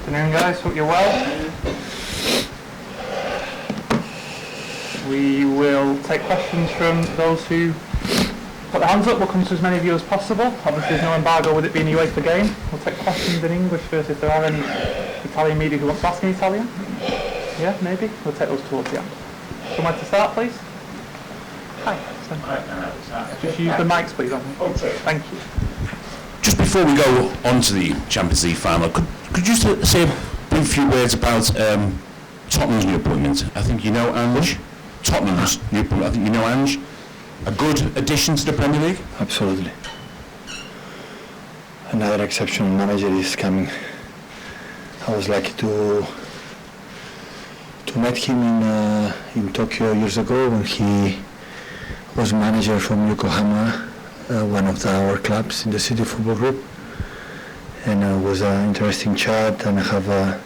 Afternoon, guys. Hope you're well. We will take questions from those who put their hands up. We'll come to as many of you as possible. Obviously, there's no embargo with it being a UEFA game. We'll take questions in English first if there are any Italian media who want to ask in Italian. Yeah, maybe. We'll take those towards the end. Somewhere to start, please. Hi. Just use the mics, please. Thank you. Just before we go on to the Champions League final, could you say a brief few words about Tottenham's new appointment? I think you know Ange. Tottenham's new appointment. I think you know Ange. A good addition to the Premier League? Absolutely. Another exceptional manager is coming. I was lucky to meet him in Tokyo years ago when he was manager from Yokohama, one of our clubs in the City Football Group, and it was an interesting chat, and I have a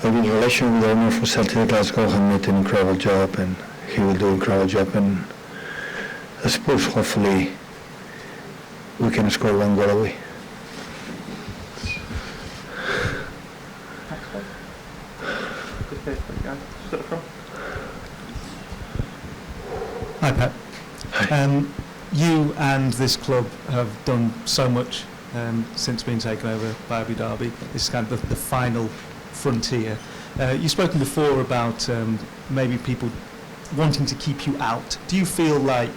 good relation with the owner for Celtic Glasgow. He made an incredible job, and he will do an incredible job, and I suppose hopefully we can score one goal away. Hi, Pep. Hi. You and this club have done so much since being taken over by Abu Dhabi. This is kind of the final frontier. You've spoken before about maybe people wanting to keep you out. Do you feel like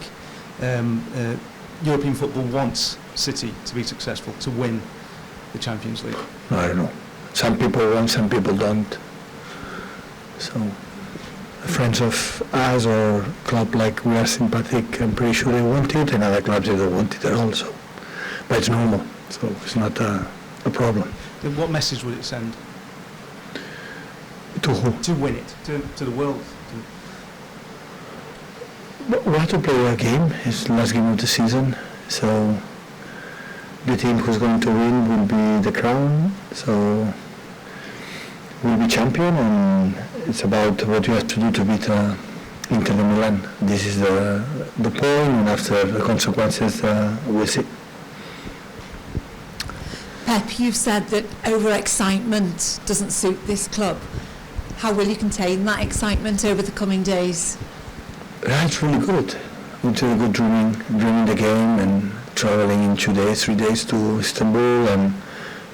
European football wants City to be successful, to win the Champions League? I don't know. Some people want, some people don't. So, friends of us or club like we are sympathetic, I'm pretty sure they want it, and other clubs they don't want it at all. So, but it's normal, so it's not a problem. Then what message would it send? To who? To win it, to the world. We have to play a game. It's the last game of the season, so the team who's going to win will be the crown. So we'll be champion, and it's about what you have to do to beat Inter de Milan. This is the point, and after the consequences, we'll see. Pep, you've said that over-excitement doesn't suit this club. How will you contain that excitement over the coming days? Yeah, it's really good. It's really good dreaming the game and traveling in 2 days, 3 days to Istanbul and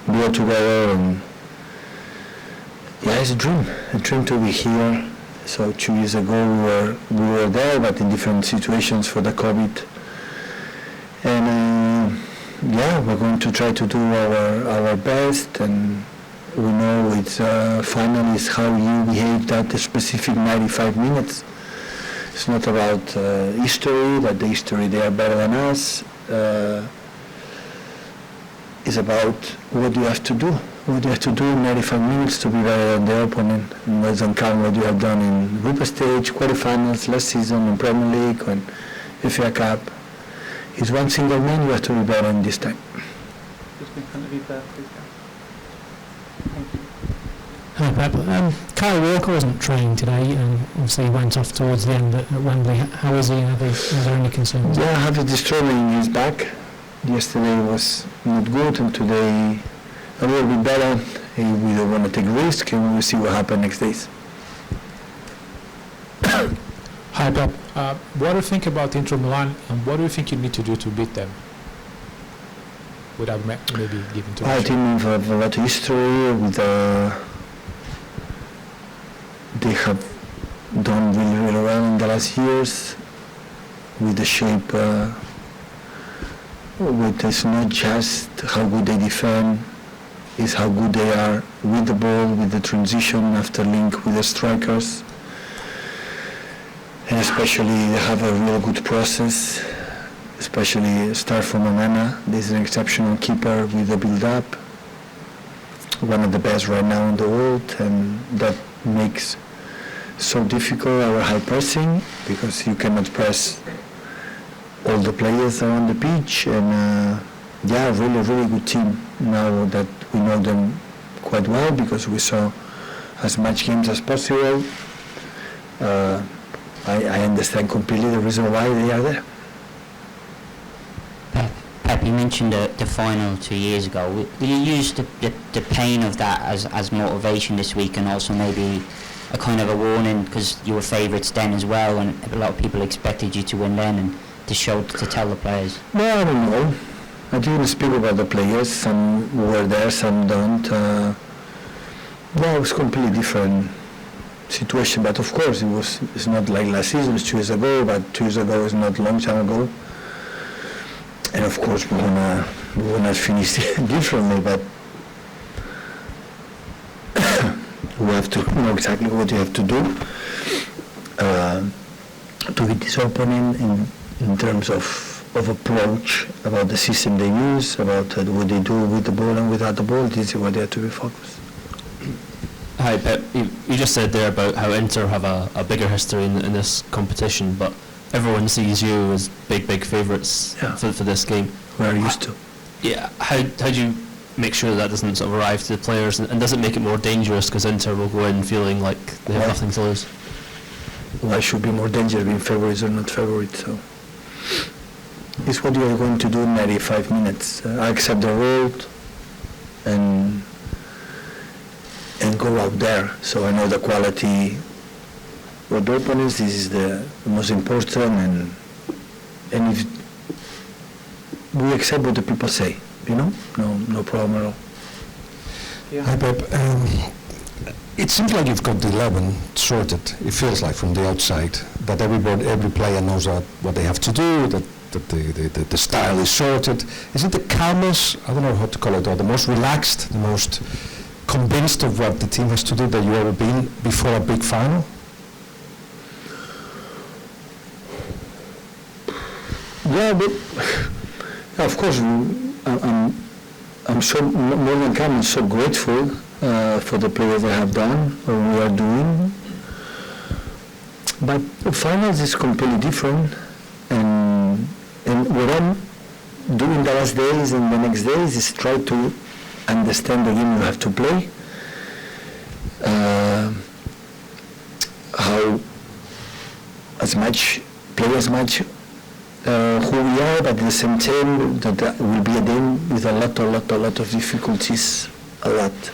be all together. And yeah, it's a dream to be here. So 2 years ago we were there, but in different situations for the COVID. And yeah, we're going to try to do our best, and we know it's final is how you behave that specific 95 minutes. It's not about history, that the history they are better than us. It's about what you have to do. What you have to do in 95 minutes to be better than the opponent. And doesn't count what you have done in group stage, quarterfinals, last season, in Premier League, and FA Cup. It's one single man, you have to be better in this time. Just in front of you there, please. Thank you. Hi, Pep. Kyle Walker wasn't training today, and obviously he went off towards the end at Wembley. How is he? Is there any concerns? Yeah, I have a disturbance in his back. Yesterday was not good, and today a little bit better. We don't want to take risk, and we'll see what happens next days. Hi, Pep. What do you think about Inter Milan, and what do you think you need to do to beat them? Without maybe giving too much. I think we have a lot of history with they have done really, really well in the last years with the shape. It's not just how good they defend, it's how good they are with the ball, with the transition after link with the strikers. And especially they have a real good process, especially start from Onana. This is an exceptional keeper with the build-up, one of the best right now in the world, and that makes so difficult our high pressing, because you cannot press all the players around the pitch. And yeah, really, really good team now that we know them quite well, because we saw as much games as possible. I understand completely the reason why they are there. Pep, You mentioned the final 2 years ago. Will you use the pain of that as motivation this week, and also maybe a kind of a warning, because you were favourites then as well, and a lot of people expected you to win then, and to tell the players? No, I don't know. I didn't speak about the players. Some were there, some don't. It was completely different situation, but of course it's not like last season, it's 2 years ago, but 2 years ago is not a long time ago. And of course we're gonna finish differently, but we have to know exactly what you have to do to beat this opponent in terms of approach, about the system they use, about what they do with the ball and without the ball. This is what they have to be focused. Hi Pep, you just said there about how Inter have a bigger history in this competition, but everyone sees you as big favourites for this game. We're used to. Yeah, how do you make sure that doesn't sort of arrive to the players, and does it make it more dangerous because Inter will go in feeling like they have nothing to lose? Why should be more dangerous being favourites or not favourites? So it's what you are going to do in 95 minutes. I accept the role and go out there. So I know the quality of the opponents. This is the most important, and if we accept what the people say, no problem at all. Yeah. Hi Pep, it seems like you've got the 11 sorted. It feels like from the outside that every player knows what they have to do, that the style is sorted. Is it the calmest, I don't know how to call it, or the most relaxed, the most convinced of what the team has to do that you ever been before a big final? Yeah, but of course I'm so more than calm. I'm so grateful for the players that have done or we are doing. But the finals is completely different, and what I'm doing the last days and the next days is try to understand the game you have to play, how play as much who we are, but at the same time that will be a game with a lot of difficulties, a lot.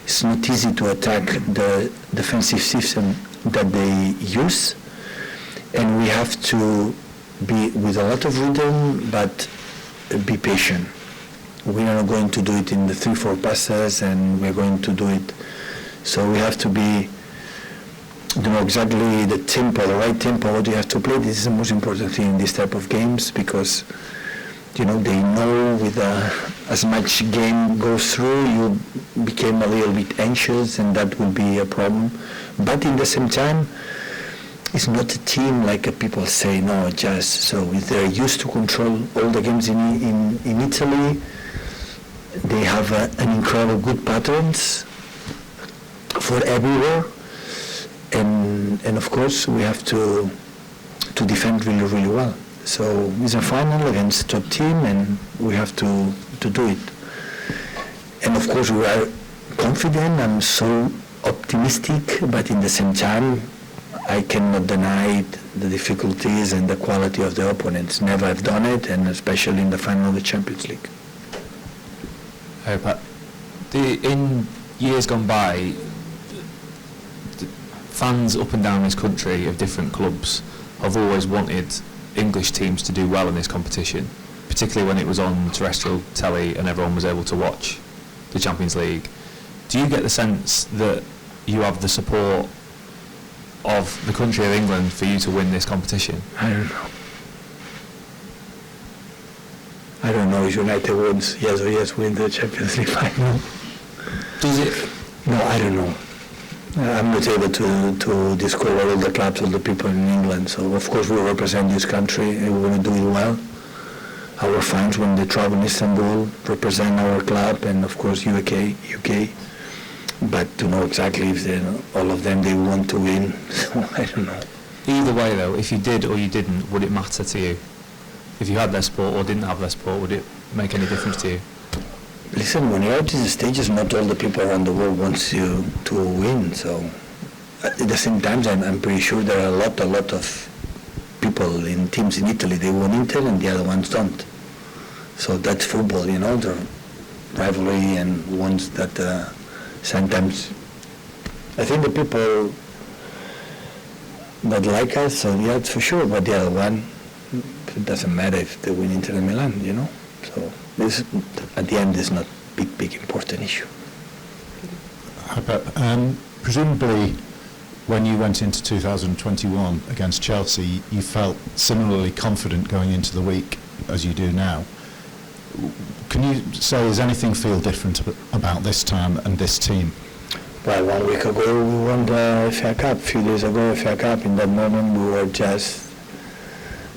It's not easy to attack the defensive system that they use, and we have to be with a lot of rhythm, but be patient. We are not going to do it in the 3-4 passes, and we're going to do it. So we have to be, exactly the tempo, the right tempo, what you have to play. This is the most important thing in this type of games, because, they know with as much game goes through, you became a little bit anxious, and that will be a problem. But in the same time, it's not a team like people say, no, just so if they're used to control all the games in Italy. They have an incredible good patterns for everywhere, and of course we have to defend really well. So it's a final against top team, and we have to do it. And of course we are confident. I'm so optimistic, but in the same time I cannot deny the difficulties and the quality of the opponents. Never have done it, and especially in the final of the Champions League. Hey Pat, in years gone by, fans up and down this country of different clubs have always wanted English teams to do well in this competition, particularly when it was on terrestrial telly and everyone was able to watch the Champions League. Do you get the sense that you have the support of the country of England for you to win this competition? I don't know if United wins, yes or yes, win the Champions League final. Does it? No, I don't know. I'm not able to discover all the clubs, all the people in England. So of course we represent this country and we're going to do it well. Our fans, when they travel in Istanbul, represent our club, and of course UK. But to know exactly if all of them they want to win, so I don't know. Either way though, if you did or you didn't, would it matter to you? If you had their support or didn't have their support, would it make any difference to you? Listen, when you're at these stages, not all the people around the world wants you to win. So at the same time, I'm pretty sure there are a lot of people in teams in Italy. They want Inter and the other ones don't. So that's football, you know, the rivalry and ones that sometimes I think the people that like us, so yeah, it's for sure, but the other one, it doesn't matter if they win Inter Milan, you know. So this, at the end, is not big important issue. Hi, Pep. Presumably, when you went into 2021 against Chelsea, you felt similarly confident going into the week as you do now. Can you say, does anything feel different about this time and this team? Well, 1 week ago we won the FA Cup, a few days ago FA Cup. In that moment we were just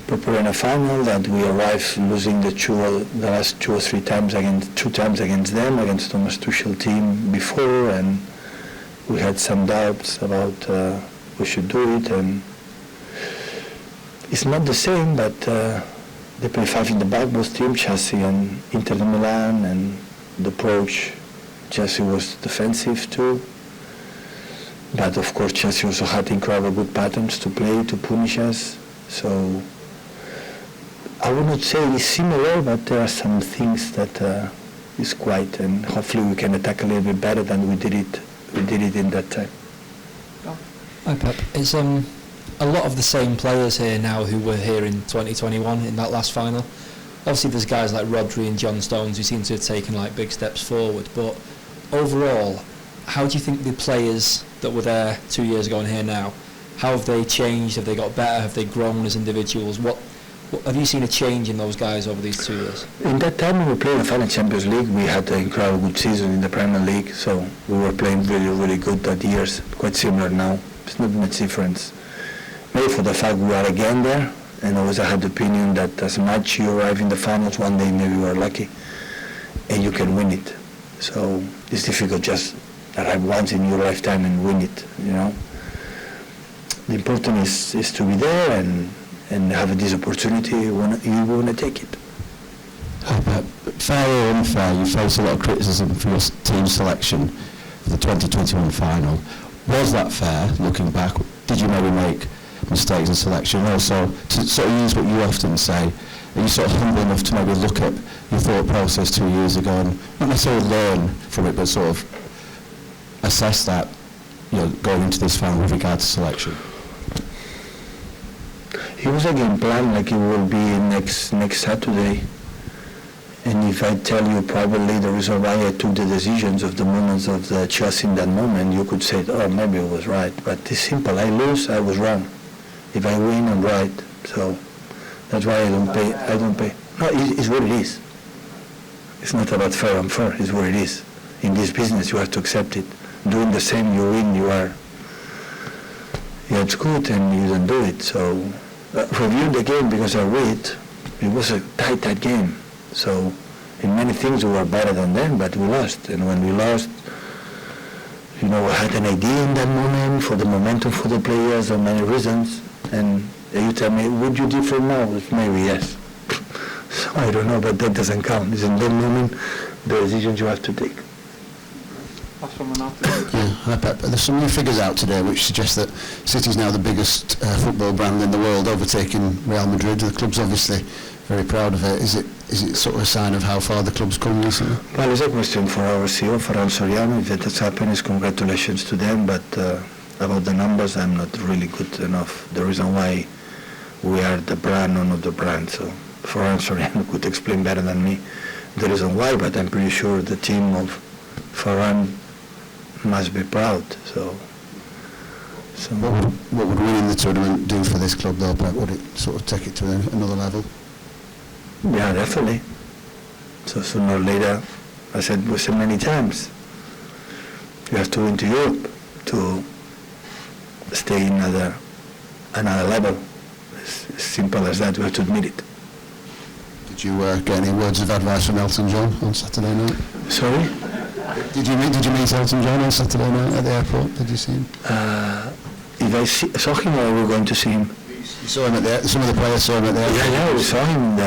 preparing a final that we arrived losing the last 2 or 3 times two times against them, against Thomas Tuchel team before, and we had some doubts about we should do it, and it's not the same, but they play 5 in the back, both teams, Chelsea and Inter Milan, and the approach, Chelsea was defensive too. But of course Chelsea also had incredible good patterns to play, to punish us. So I would not say it's similar, but there are some things that is quite, and hopefully we can attack a little bit better than we did it in that time. Hi Pep, it's a lot of the same players here now who were here in 2021 in that last final. Obviously there's guys like Rodri and John Stones who seem to have taken like big steps forward, but overall, how do you think the players that were there 2 years ago and here now, how have they changed? Have they got better? Have they grown as individuals? What have you seen a change in those guys over these 2 years? In that time when we played the final Champions League, we had an incredible good season in the Premier League, so we were playing really good that years, quite similar now. It's not much difference. Maybe for the fact we are again there, and always I had the opinion that as much you arrive in the finals, one day maybe you are lucky and you can win it. So it's difficult just arrive once in your lifetime and win it, you know. The important is to be there and have this opportunity. You want to take it. Fair or unfair, you face a lot of criticism for your team selection for the 2021 final. Was that fair, looking back? Did you maybe make mistakes in selection? Also, to sort of use what you often say, are you sort of humble enough to maybe look at your thought process 2 years ago and not necessarily learn from it, but sort of assess that, you know, going into this final with regard to selection? It was a game plan like it will be next Saturday. And if I tell you probably the reason why I took the decisions of the moments of the Chelsea in that moment, you could say, oh, maybe I was right. But it's simple. I lose, I was wrong. If I win, I'm right. So that's why I don't pay. No, it's what it is. It's not about fair or unfair. It's what it is. In this business, you have to accept it. Doing the same, you win, it's good, and you don't do it. So reviewing the game, because I read, it was a tight game. So in many things we were better than them, but we lost. And when we lost, you know, I had an idea in that moment for the momentum for the players on many reasons. And you tell me, would you different now? Maybe yes. So I don't know, but that doesn't count. It's in that moment the decisions you have to take. Hi Pep. There's some new figures out today which suggest that City is now the biggest football brand in the world, overtaking Real Madrid. The club's obviously very proud of it. Is it sort of a sign of how far the club's come recently? Well, it's a question for our CEO, Ferran Soriano. If that has happened, it's congratulations to them, but about the numbers, I'm not really good enough. The reason why we are the brand or not the brand, so Ferran Soriano could explain better than me the reason why, but I'm pretty sure the team of Ferran must be proud. So what would winning the tournament do for this club though, Pep? Would it sort of take it to another level? Yeah, definitely. So sooner or later, I said many times, you have to win to Europe to stay in another level. As simple as that, we have to admit it. Did you get any words of advice from Elton John on Saturday night? Sorry? Did you meet Elton John on Saturday night at the airport? Did you see him? If I saw him, or we were going to see him? You saw him at the some of the players saw him at the airport? Yeah, we saw him.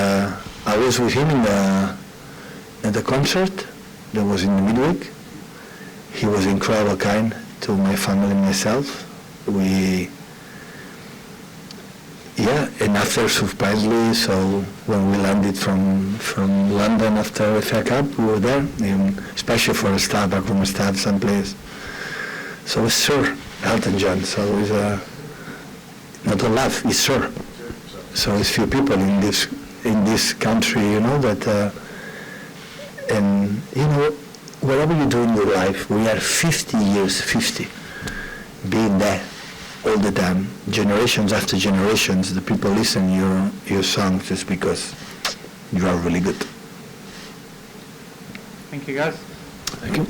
I was with him at the concert that was in the midweek. He was incredible kind to my family and myself. He Yeah, and after surprisingly, so when we landed from London after FA Cup, we were there, especially for a staff, backroom staff, some players. So it's Sir Elton John, so it's not a laugh, it's Sir. So it's few people in this country, that, and whatever you do in your life, we are 50 years, being there all the time, generations after generations, the people listen your songs just because you are really good. Thank you, guys. Thank you.